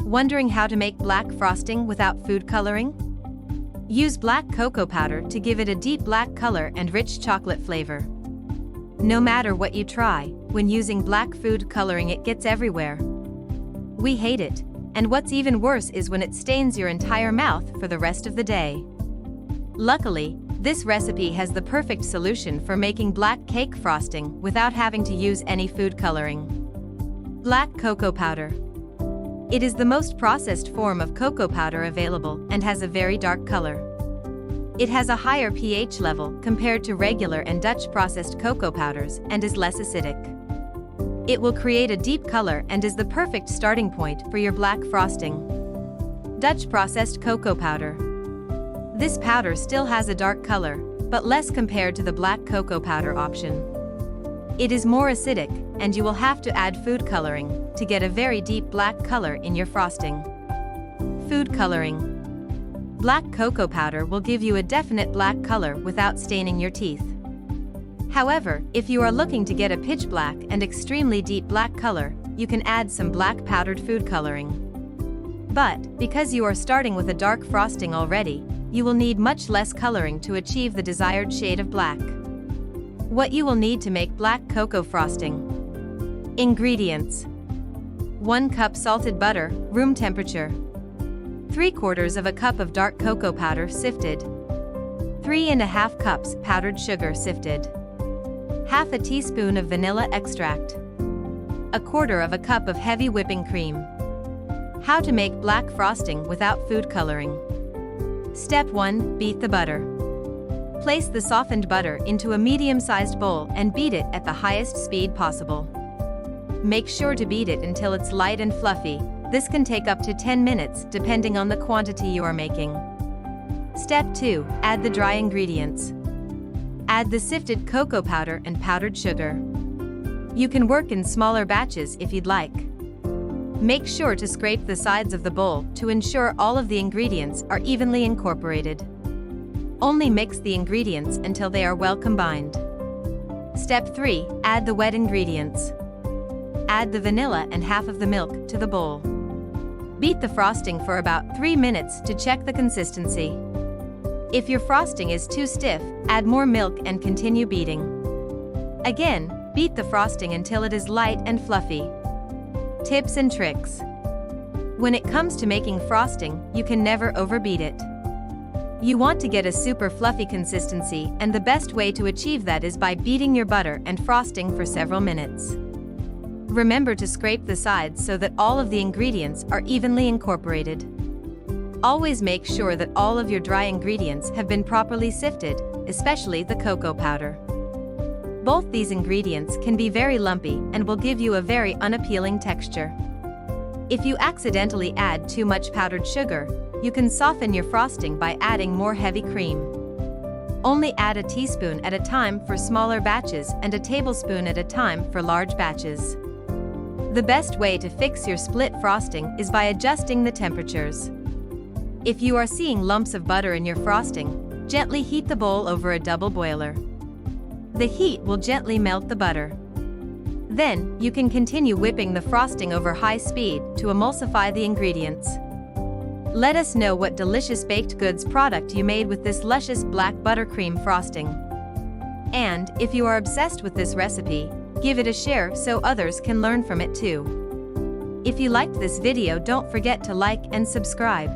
Wondering how to make black frosting without food coloring? Use black cocoa powder to give it a deep black color and rich chocolate flavor. No matter what you try, when using black food coloring it gets everywhere. We hate it, and what's even worse is when it stains your entire mouth for the rest of the day. Luckily, this recipe has the perfect solution for making black cake frosting without having to use any food coloring. Black cocoa powder. It is the most processed form of cocoa powder available and has a very dark color. It has a higher pH level compared to regular and Dutch processed cocoa powders and is less acidic. It will create a deep color and is the perfect starting point for your black frosting. Dutch processed cocoa powder. This powder still has a dark color, but less compared to the black cocoa powder option. It is more acidic, and you will have to add food coloring to get a very deep black color in your frosting. Food coloring. Black cocoa powder will give you a definite black color without staining your teeth. However, if you are looking to get a pitch black and extremely deep black color, you can add some black powdered food coloring. But, because you are starting with a dark frosting already, you will need much less coloring to achieve the desired shade of black. What you will need to make black cocoa frosting. Ingredients: 1 cup salted butter, room temperature. 3/4 of a cup of dark cocoa powder sifted. 3½ cups powdered sugar sifted. Half a teaspoon of vanilla extract. 1/4 cup of heavy whipping cream. How to make black frosting without food coloring. Step 1. Beat the butter. Place the softened butter into a medium-sized bowl and beat it at the highest speed possible. Make sure to beat it until it's light and fluffy. This can take up to 10 minutes depending on the quantity you are making. Step 2. Add the dry ingredients. Add the sifted cocoa powder and powdered sugar. You can work in smaller batches if you'd like. Make sure to scrape the sides of the bowl to ensure all of the ingredients are evenly incorporated. Only mix the ingredients until they are well combined. Step 3. Add the wet ingredients. Add the vanilla and half of the milk to the bowl. Beat the frosting for about 3 minutes to check the consistency. If your frosting is too stiff, add more milk and continue beating. Again, beat the frosting until it is light and fluffy. Tips and tricks. When it comes to making frosting, you can never overbeat it. You want to get a super fluffy consistency, and the best way to achieve that is by beating your butter and frosting for several minutes. Remember to scrape the sides so that all of the ingredients are evenly incorporated. Always make sure that all of your dry ingredients have been properly sifted, especially the cocoa powder. Both these ingredients can be very lumpy and will give you a very unappealing texture. If you accidentally add too much powdered sugar, you can soften your frosting by adding more heavy cream. Only add a teaspoon at a time for smaller batches and a tablespoon at a time for large batches. The best way to fix your split frosting is by adjusting the temperatures. If you are seeing lumps of butter in your frosting, gently heat the bowl over a double boiler. The heat will gently melt the butter. Then, you can continue whipping the frosting over high speed to emulsify the ingredients. Let us know what delicious baked goods product you made with this luscious black buttercream frosting. And, if you are obsessed with this recipe, give it a share so others can learn from it too. If you liked this video, don't forget to like and subscribe.